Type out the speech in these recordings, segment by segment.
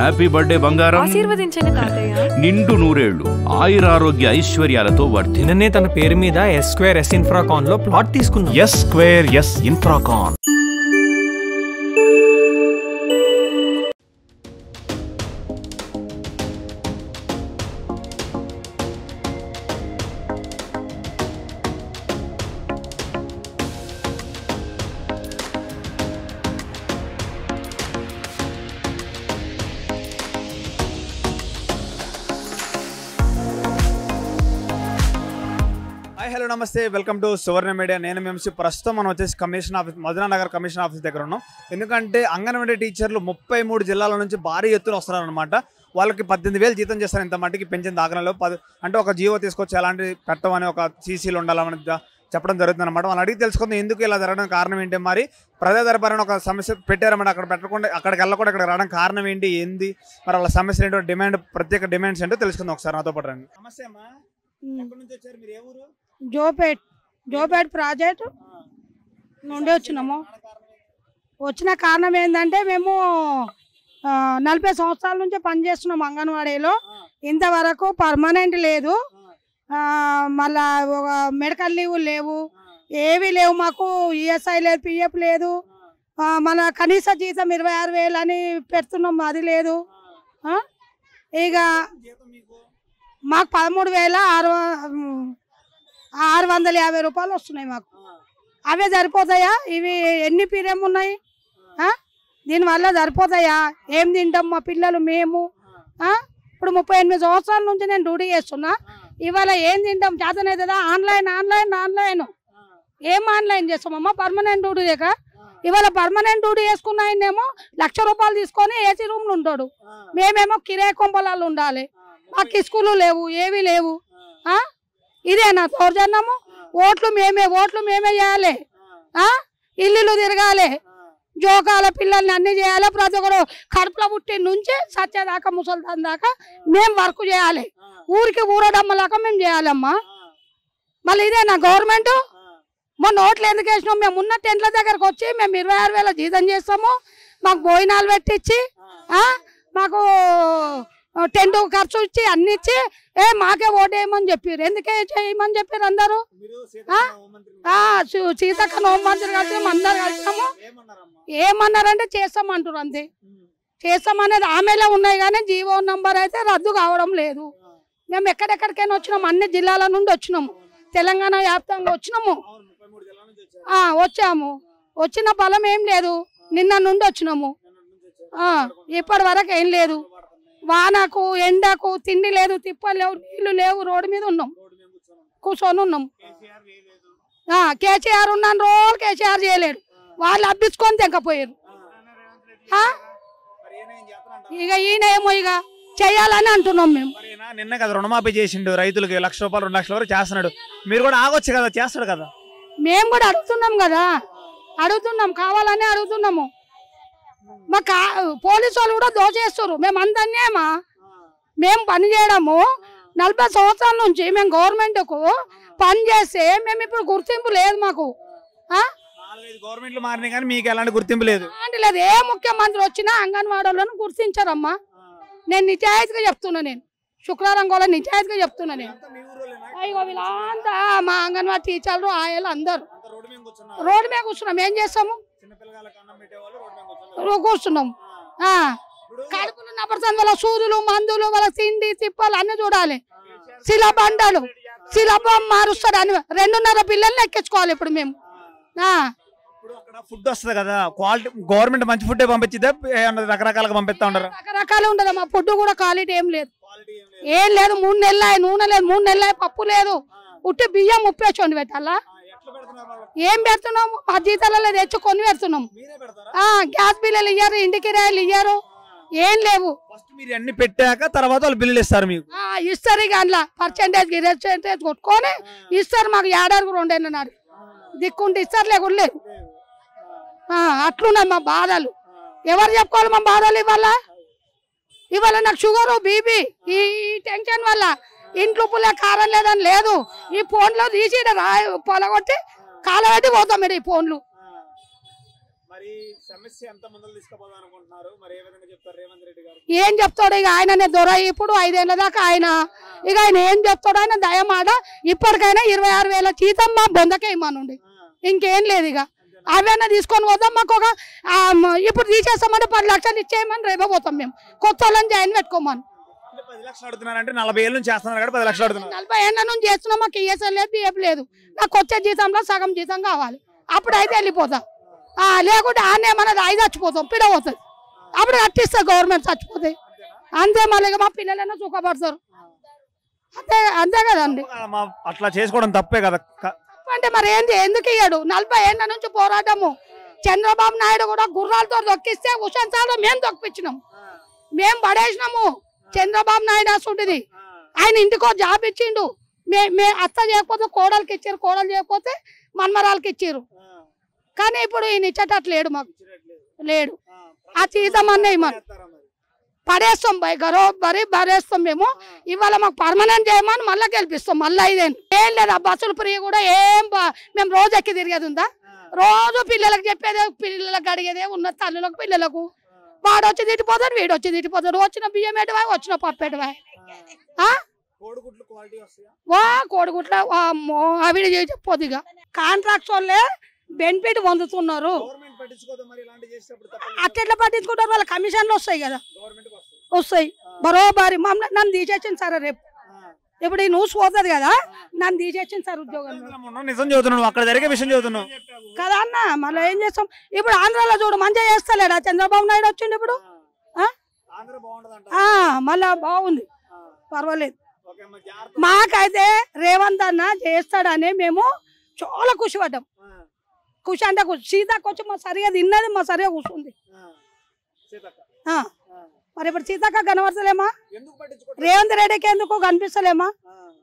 Happy birthday బంగారం. ఆశీర్వదించండి తాతయ్య. నిండు నూరేళ్లు ఆయురారోగ్య ఐశ్వర్యాలతో వర్ధి. నిన్ననే తన పేరు మీద S2 S ఇన్ఫ్రాకాన్ లో ప్లాట్ తీసుకున్నాం. S2 S Infracon. హలో నమస్తే, వెల్కమ్ టు సువర్ణ మీడియా. నేను ఎంసీ. ప్రస్తుతం మనం వచ్చేసి కమిషన్ ఆఫీస్, మధునానగర్ కమిషన్ ఆఫీస్ దగ్గర ఉన్నాం. ఎందుకంటే అంగన్వాడీ టీచర్లు 33 జిల్లాల నుంచి భారీ ఎత్తున వస్తున్నారనమాట. వాళ్ళకి 18,000 జీతం చేస్తారు. ఇంత మట్టికి పెంచిన దాఖలలో అంటే ఒక జీవో తీసుకొచ్చి ఎలాంటి పెట్టమని ఒక సీసీలు ఉండాలని చెప్పడం జరుగుతుంది అనమాట. వాళ్ళు అడిగి తెలుసుకుంది ఎందుకు ఇలా జరగడం కారణం ఏంటి, మరి ప్రజా దర్బార్ ఒక సమస్య పెట్టారన్నమాట. అక్కడ పెట్టకుండా అక్కడికి వెళ్ళకుండా ఇక్కడ రావడం కారణం ఏంటి, ఏంది మరి వాళ్ళ సమస్యలు ఏంటో, డిమాండ్ ప్రత్యేక డిమాండ్స్ ఏంటో తెలుసుకుందాం ఒకసారి నాతో పాటు రండి. నమస్తే అమ్మా, ఎక్కడి నుంచి వచ్చారు మీరు? ఏ ఊరు? జోపేట్ ప్రాజెక్ట్ నుండి వచ్చినాము. వచ్చిన కారణం ఏంటంటే మేము 40 సంవత్సరాల నుంచి పనిచేస్తున్నాం అంగన్వాడీలో. ఇంతవరకు పర్మనెంట్ లేదు, మళ్ళా ఒక మెడికల్ లీవ్ లేవు, ఏవి లేవు మాకు. ఈఎస్ఐ లేదు, పిఎఫ్ లేదు, మన కనీస జీతం 26,000 అని పెడుతున్నాం, అది లేదు. ఇక మాకు 13,650 రూపాయలు వస్తున్నాయి మాకు. అవే సరిపోతాయా? ఇవి ఎన్ని పీరియం ఉన్నాయి? దీనివల్ల సరిపోతాయా? ఏం తింటాం మా పిల్లలు, మేము? ఇప్పుడు 38 సంవత్సరాల నుంచి నేను డ్యూటీ చేస్తున్నా. ఇవాళ ఏం తింటాం? చేతనవుతుందా? Online online online. ఏం ఆన్లైన్ చేస్తామమ్మా? పర్మనెంట్ డ్యూటీ లేక. ఇవాళ పర్మనెంట్ డ్యూటీ చేసుకున్న ఆయనేమో 1,00,000 రూపాయలు తీసుకొని ఏసీ రూమ్లు ఉంటాడు, మేమేమో కిరాయి కొంపలాలు ఉండాలి. మాకు స్కూలు లేవు, ఏవి లేవు. ఇదేనా దౌర్జన్యము? ఓట్లు మేమే చేయాలి, ఇల్లు తిరగాలి, జోకాల పిల్లల్ని అన్ని చేయాలి. ప్రతి ఒక్కరు కడుపులో పుట్టి నుంచి సచ్చేదాకా, ముసలిదాని దాకా మేము వర్క్ చేయాలి. ఊరికి ఊరడమ్మలాగా మేము చేయాలమ్మా. మళ్ళీ ఇదేనా గవర్నమెంట్? మొన్న ఓట్లు ఎందుకు వేసినాం? మేము ఉన్న టెంట్ల దగ్గరకు వచ్చి మేము 26,000 జీతం చేస్తాము, మాకు భోజనాలు పెట్టించి, మాకు టెంట్ ఖర్చు ఇచ్చి అన్ని ఇచ్చి మాకే ఓటు వేయమని చెప్పారు. ఎందుకే చేయమని చెప్పారు అందరూ? సీతక్క హోంమంత్రి కలిసి అందరు కలిసాము. ఏమన్నారంటే చేస్తామంటారు, అంతే. చేస్తామనేది ఆమెలో ఉన్నాయి కానీ జీవో నంబర్ అయితే రద్దు కావడం లేదు. మేము ఎక్కడెక్కడికైనా వచ్చినాము, అన్ని జిల్లాల నుండి వచ్చినాము, తెలంగాణ వ్యాప్తంగా వచ్చినాము. వచ్చాము, వచ్చిన ఫలం ఏం లేదు. నిన్న నుండి వచ్చినాము, ఇప్పటి వరకు ఏం లేదు. వానకు ఎండకు తిండి లేదు, తిప్పలు లేవు, నీళ్లు లేవు, రోడ్డు మీద ఉన్నాం, కూర్చొని ఉన్నాం. కేసీఆర్ ఉన్నాను, రోజు కేసీఆర్ చేయలేడు, వాళ్ళు అబ్బించుకొని తెంకపోయారు. ఇక ఈయన ఏమో ఇక చెయ్యాలని అంటున్నాం మేము. నిన్న కదా రుణమాఫీ చేసిండు రైతులకి, 1,00,000 రూపాయలు 2,00,000 వరకు చేస్తున్నాడు. మీరు కూడా ఆగొచ్చు కదా, చేస్తాడు కదా. మేము కూడా అడుగుతున్నాం కదా, అడుగుతున్నాం, కావాలని అడుగుతున్నాము. మా పోలీసు వాళ్ళు కూడా దోచేస్తారు. మేము అందరినేమా మేము పని చేయడము 40 సంవత్సరాల నుంచి మేము గవర్నమెంట్కు పని చేస్తే మేము ఇప్పుడు గుర్తింపు లేదు మాకు. గవర్నమెంట్లు మారినాయి కానీ మీకు ఎలాంటి గుర్తింపు లేదు. లేదు, ఏ ముఖ్యమంత్రి వచ్చినా అంగన్వాడీలను గుర్తించారమ్మా. నేను నిజాయితీగా చెప్తున్నా, నేను శుక్రవారం కూడా నిజాయితీగా చెప్తున్నా. నేను అయ్యో వీళ్ళంతా మా అంగన్వాడీ టీచర్లు ఆయాలు అందరూ రోడ్డు మీద కూర్చున్నాం. ఏం చేస్తాము? కూర్చున్నాం. కడుపులు నపడుతుంది, వాళ్ళ సూదులు మందులు, వాళ్ళ తిండి తిప్పలు అన్ని చూడాలి. శిలబండలు శిలబం మారుస్తాడు అని 2.5 పిల్లల్ని ఎక్కించుకోవాలి ఇప్పుడు మేము. ఫుడ్ వస్తుంది కదా, క్వాలిటీ గవర్నమెంట్ మంచి ఫుడ్ పంపించిద్దా, రకరకాలుగా పంపిస్తా ఉంటారు? రకరకాలు ఉండదు మా ఫుడ్ కూడా, క్వాలిటీ ఏం లేదు. 3 నెలలు నూనె లేదు, 3 నెలలు పప్పు లేదు, ఉట్టి బియ్యం ఉప్పేసి పెట్టాలా? ఏం పెడుతున్నాము? మా జీతాలలో తెచ్చుకొని పెడుతున్నాము. గ్యాస్ బిల్లులు ఇయ్యారు, ఇంటి కిరాయిలు ఇయ్యారు, ఏం లేవు. అన్ని పెట్టాక తర్వాత వాళ్ళు బిల్లులు ఇస్తారు మీకు. ఇస్తారు, ఇక అందులో పర్సెంటేజ్ కొట్టుకొని ఇస్తారు మాకు. 2.5 దిక్కుంటే ఇస్తారు, లేకుండా లేదు. అట్లున్నాయి మా బాధలు. ఎవరు చెప్పుకోవాలి మా బాధలు? ఇవాళ నాకు షుగరు, బీపీ, ఈ టెన్షన్ వల్ల ఇంట్లో పుల్లే కారం లేదని లేదు. ఈ ఫోన్లో తీసి పొలగొట్టి కాలబెట్టి పోతాం మీరు ఈ ఫోన్లు. మరి సమస్య ఎంత ముందుకు తీసుకుపోదాం అనుకుంటున్నారు? మరి ఏ విధంగా చెప్తారు రేవంత్ రెడ్డి గారు? ఏం చెప్తాడు ఇక ఆయననే దొర ఇప్పుడు 5 ఏళ్ళ దాకా ఆయన ఇక ఆయన ఏం చెప్తాడు ఆయన దయమాట ఇప్పటికైనా 26,000 జీతం మా బొందకే ఇమ్మనుండి ఇంకేం లేదు ఇక అవైనా తీసుకొని పోతాం మాకు ఒక ఇప్పుడు తీసేస్తామంటే 10 లక్షలు ఇచ్చేయమని రేపే పోతాం మేము కొత్త వాళ్ళని జాయిన్ పెట్టుకోమని 10 లక్షలు అడుగుతున్నారంటే 40 ఏళ్ళ నుంచి చేస్తున్నారు కదా 10 లక్షలు అడుగుతున్నారు 40 ఏళ్ళ నుంచి చేస్తున్నాం మాకు ఈఎస్ఐ లేదు బిఎఫ్ లేదు నాకు వచ్చే జీతంలో సగం జీతం కావాలి అప్పుడైతే వెళ్ళిపోతాం లేకుంటే ఆనే మనది 5 చచ్చిపోతాం పిడవుతుంది అప్పుడు కట్టిస్తే గవర్నమెంట్ చచ్చిపోతాయి అంతే మళ్ళీ మా పిల్లలైనా సుఖపడతారు అంతే అంతే కదండి అట్లా చేసుకోవడం తప్పే కదా అంటే మరి ఏంటి ఎందుకు ఇయ్యాడు 40 ఏళ్ళ నుంచి పోరాటము చంద్రబాబు నాయుడు కూడా గుర్రాలతో దొక్కిస్తే హుసేన్ సార్ మేము దొక్కిపించినాం మేము పడేసినాము చంద్రబాబు నాయుడు అసలుంటిది ఆయన ఇంటికో జాబ్ ఇచ్చిండు మే అత్త చేయకపోతే కోడలికి ఇచ్చారు కోడలు చేయకపోతే మన్మరాలకి ఇచ్చారు కానీ ఇప్పుడు ఈయన ఇచ్చేటట్లు లేడు మాకు లేడు ఆ జీతం అన్నీ పడేస్తాం బరీ పడేస్తాం మేము ఇవాళ మాకు పర్మనెంట్ చేయమని మళ్ళీ గెలిపిస్తాం మళ్ళీ 5 ఏళ్ళు ఏం లేదు ఆ బస్సులు ఫ్రీ కూడా ఏం మేము రోజు ఎక్కి తిరిగేది ఉందా రోజు పిల్లలకు చెప్పేదే పిల్లలకు అడిగేదే ఉన్న తల్లులకు పిల్లలకు వాడు వచ్చి తిట్టిపోతాడు వీడు వచ్చి తిట్టిపోతాడు వచ్చిన బియ్యం ఎటువా వచ్చిన పప్పు ఎటువా కోడిగుట్ల అవి చెప్పొద్దు ఇక కాంట్రాక్ట్స్ వాళ్ళే బెనిఫిట్ పొందుతున్నారు అట్లా పట్టించుకుంటారు వాళ్ళ కమిషన్లు వస్తాయి కదా వస్తాయి బరోబారి నన్ను తీసేసింది సార్ రేపు ఇప్పుడు ఈ న్యూస్ పోతుంది కదా నన్ను తీసేసింది సార్ ఉద్యోగం నిజం చదువుతున్నావు అక్కడ జరిగే విషయం చదువుతున్నావు కదా అన్న మళ్ళీ ఏం చేస్తాం ఇప్పుడు ఆంధ్రాలో చూడు మంచిగా చేస్తలేడా చంద్రబాబు నాయుడు వచ్చిండు ఇప్పుడు మళ్ళా బాగుంది పర్వాలేదు మాకైతే రేవంత్ అన్న చేస్తాడని మేము చాలా ఖుషి పడ్డాం ఖుషి అంటే సీతకు వచ్చి మా సరిగా తిన్నది మా సరిగా కూర్చుంది మరి ఇప్పుడు సీతక్క కనబడతలేమా రేవంత్ రెడ్డికి ఎందుకు కనిపిస్తలేమా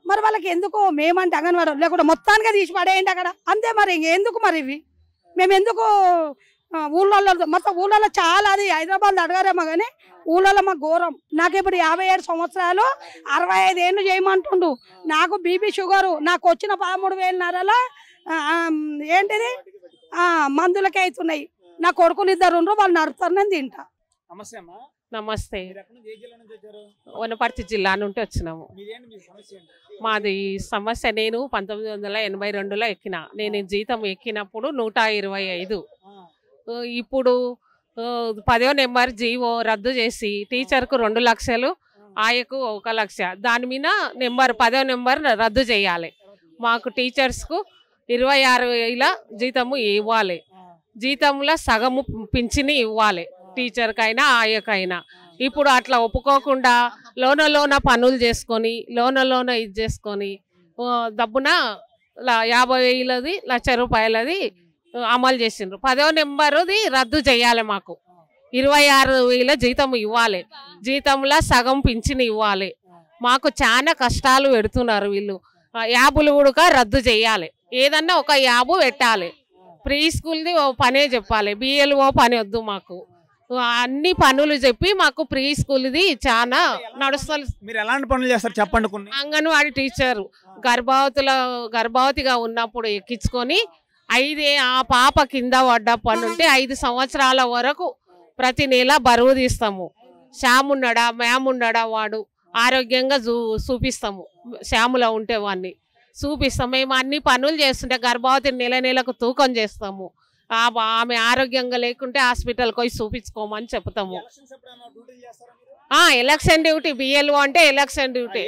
మరి వాళ్ళకి ఎందుకు మేమంటే అంగన్వాడీ లేకుండా మొత్తానికి తీసి పడేయండి అక్కడ అంతే మరి ఇంకెందుకు మరి ఇవి మేము ఎందుకు ఊళ్ళల్లో మొత్తం ఊళ్ళల్లో చాలా అది హైదరాబాద్ అడగారేమో కానీ ఊళ్ళల్లో మాకు ఘోరం నాకు ఇప్పుడు 57 సంవత్సరాలు 65 ఏళ్ళు చేయమంటుండు నాకు బీపీ షుగరు నాకు వచ్చిన 13,500 ఏంటిది మందులకే అవుతున్నాయి నా కొడుకులు 2 వాళ్ళు నడుపుతారు నేను తింటా నమస్తే వనపర్తి జిల్లా నుండి వచ్చినాము మాది సమస్య నేను 1982లో ఎక్కిన నేను జీతం ఎక్కినప్పుడు 125 ఇప్పుడు 10వ నెంబర్ జీవో రద్దు చేసి టీచర్కు 2 లక్షలు ఆయకు 1 లక్ష దాని మీద 10వ నెంబర్ రద్దు చేయాలి మాకు టీచర్స్కు 26,000 జీతము ఇవ్వాలి జీతంలో సగము పింఛని ఇవ్వాలి టీచర్కైనా ఆయకైనా ఇప్పుడు అట్లా ఒప్పుకోకుండా లోన పనులు చేసుకొని లోన ఇది చేసుకొని దబ్బున 50,000 1,00,000 అమలు చేసిండ్రు 10వ నెంబరుది రద్దు చేయాలి మాకు 26,000 జీతం ఇవ్వాలి జీతంలో సగం పింఛని ఇవ్వాలి మాకు చాలా కష్టాలు పెడుతున్నారు వీళ్ళు యాబులు కూడా రద్దు చేయాలి ఏదన్నా ఒక యాబు పెట్టాలి ప్రీ స్కూల్ది ఓ పనే చెప్పాలి బిఎల్ఓ పని వద్దు మాకు అన్ని పనులు చెప్పి మాకు ప్రీ స్కూల్ది చాలా నడుస్తుంది మీరు ఎలాంటి పనులు చేస్తారు చెప్పండి అంగన్వాడీ టీచర్ గర్భవతిగా ఉన్నప్పుడు ఎక్కించుకొని ఆ పాప కింద పడ్డ పని ఉంటే 5 సంవత్సరాల వరకు ప్రతి నెల బరువు తీస్తాము శ్యామున్నాడా మేమున్నాడా వాడు ఆరోగ్యంగా చూపిస్తాము శ్యాములో ఉంటే వాడిని చూపిస్తాం మేము అన్ని పనులు చేస్తుంటే గర్భవతి నెలకు తూకం చేస్తాము ఆమె ఆరోగ్యంగా లేకుంటే హాస్పిటల్కి పోయి చూపించుకోమని చెప్తాము ఎలక్షన్ డ్యూటీ బిఎల్ఓ అంటే ఎలక్షన్ డ్యూటీ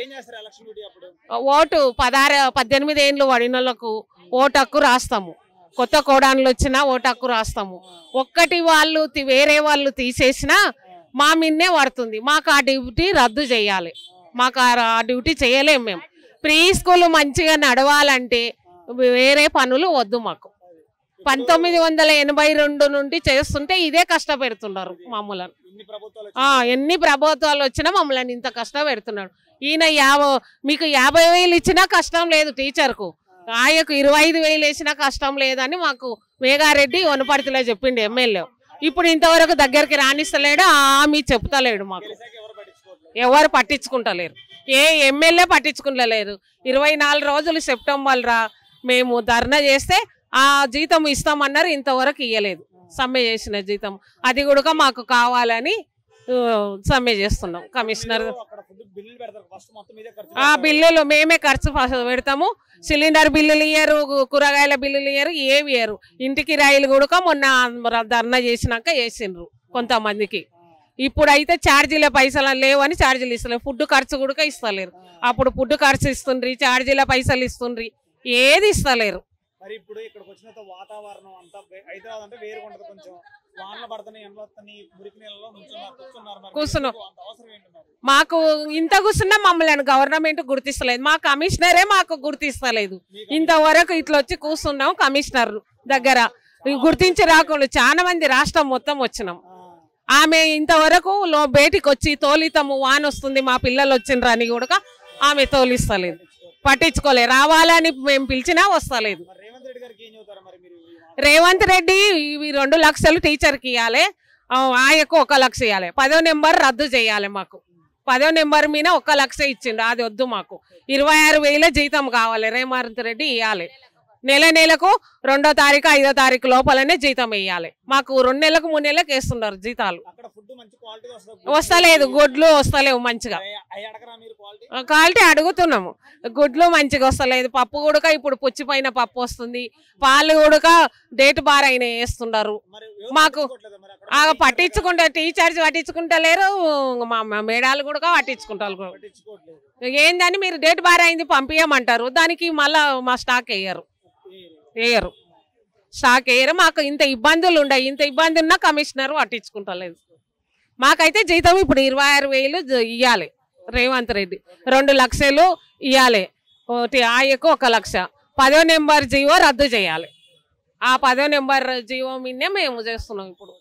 ఓటు 18 ఏళ్ళు పడిన వాళ్ళకు ఓటు హక్కు రాస్తాము కొత్త కోడాన్లు వచ్చినా ఓటు హక్కు రాస్తాము ఒక్కటి వాళ్ళు వేరే వాళ్ళు తీసేసినా మా మీదనే పడుతుంది మాకు ఆ డ్యూటీ రద్దు చేయాలి మాకు ఆ డ్యూటీ చేయలేము మేము ప్రీ స్కూల్ మంచిగా నడవాలంటే వేరే పనులు వద్దు మాకు 1982 నుండి చేస్తుంటే ఇదే కష్టపెడుతున్నారు మమ్మల్ని ఎన్ని ప్రభుత్వాలు వచ్చినా మమ్మల్ని ఇంత కష్టపెడుతున్నాడు ఈయన మీకు 50,000 ఇచ్చినా కష్టం లేదు టీచర్కు ఆయకు 25,000 వేసినా కష్టం లేదని మాకు మేఘారెడ్డి వనపర్తిలో చెప్పిండు ఎమ్మెల్యే ఇప్పుడు ఇంతవరకు దగ్గరికి రాణిస్తలేడు హామీ చెప్తలేడు మాకు ఎవరు పట్టించుకుంటలేరు ఏ ఎమ్మెల్యే పట్టించుకుంటలేరు 24 రోజులు సెప్టెంబర్ మేము ధర్నా చేస్తే ఆ జీతం ఇస్తామన్నారు ఇంతవరకు ఇవ్వలేదు సమ్మె చేసిన జీతం అది కూడా మాకు కావాలని సమ్మె చేస్తున్నాం. కమిషనర్ బిల్లులు మేమే ఖర్చు పెడతాము. సిలిండర్ బిల్లులు ఇయ్యరు, కూరగాయల బిల్లులు ఇయ్యరు, ఏవి ఇయ్యరు. ఇంటికి రైలు కూడా మొన్న ధర్నా చేసినాక వేసిండ్రు కొంతమందికి. ఇప్పుడైతే ఛార్జీల పైసలు లేవని ఛార్జీలు ఇస్తలేరు. ఫుడ్ ఖర్చు కూడా ఇస్తలేరు. అప్పుడు ఫుడ్ ఖర్చు ఇస్తుండ్రి, ఛార్జీల పైసలు ఇస్తుండ్రి, ఏది ఇస్తలేరు. మరి ఇప్పుడు ఇక్కడికి వచ్చిన వాతావరణం అంతా హైదరాబాద్ అంటే వేరుగా ఉంటుంది. కొంచెం వానలు పడుతున్నాయి, ఎండలు వస్తున్నాయి, మురికి నీళ్ళలో కూర్చున్నాం. మాకు ఇంత కూర్చున్నా మమ్మల్ని గవర్నమెంట్ గుర్తిస్తలేదు. మా కమిషనరే మాకు గుర్తిస్తలేదు. ఇంతవరకు ఇట్లా వచ్చి కూర్చున్నాం కమిషనర్ దగ్గర. గుర్తించి రాకుండా చాలా మంది రాష్ట్రం మొత్తం వచ్చినాం. ఆమె ఇంతవరకు బయటికి వచ్చి తోలితము వాన వస్తుంది మా పిల్లలు వచ్చిండ్రు అని కూడా ఆమె తోలిస్తలేదు, పట్టించుకోలేదు. రావాలని మేము పిలిచినా వస్తలేదు. రేవంత్ రెడ్డి ఇవి 2 లక్షలు టీచర్కి ఇవ్వాలి, ఆయకు 1 లక్ష ఇవ్వాలి. 10వ నెంబర్ రద్దు చేయాలి. మాకు 10వ నెంబర్ మీద 1 లక్ష ఇచ్చిండు, అది వద్దు. మాకు 26,000 జీతం కావాలి. రేవంత్ రెడ్డి ఇవ్వాలి. నెలకు 2వ తారీఖు 5వ తారీఖు లోపలనే జీతం వేయాలి. మాకు 2 నెలలకు 3 నెలలకు వేస్తున్నారు జీతాలు. వస్తలేదు, గుడ్లు వస్తలేవు మంచిగా. క్వాలిటీ అడుగుతున్నాము, గుడ్లు మంచిగా వస్తలేదు. పప్పు కూడా ఇప్పుడు పుచ్చిపోయిన పప్పు వస్తుంది. పాలు కూడా డేట్ బార్ అయినా వేస్తున్నారు. మాకు పట్టించుకుంటా, టీచర్స్ పట్టించుకుంటలేరు, మా మేడాలు కూడా పట్టించుకుంటారు. ఏందని మీరు డేట్ బార్ అయింది పంపించమంటారు, దానికి మళ్ళా మా స్టాక్ వేయరు. స్టాక్ వేయరు. మాకు ఇంత ఇబ్బందులు ఉన్నాయి. ఇంత ఇబ్బంది ఉన్నా కమిషనర్ పట్టించుకుంటలేదు. మాకైతే జీతం ఇప్పుడు 26,000 ఇవ్వాలి. రేవంత్ రెడ్డి 2 లక్షలు ఇవ్వాలి. ఆయకు 1 లక్ష. 10వ నెంబర్ జీవో రద్దు చేయాలి. ఆ 10వ నెంబర్ జీవో మీదనే మేము చేస్తున్నాం ఇప్పుడు.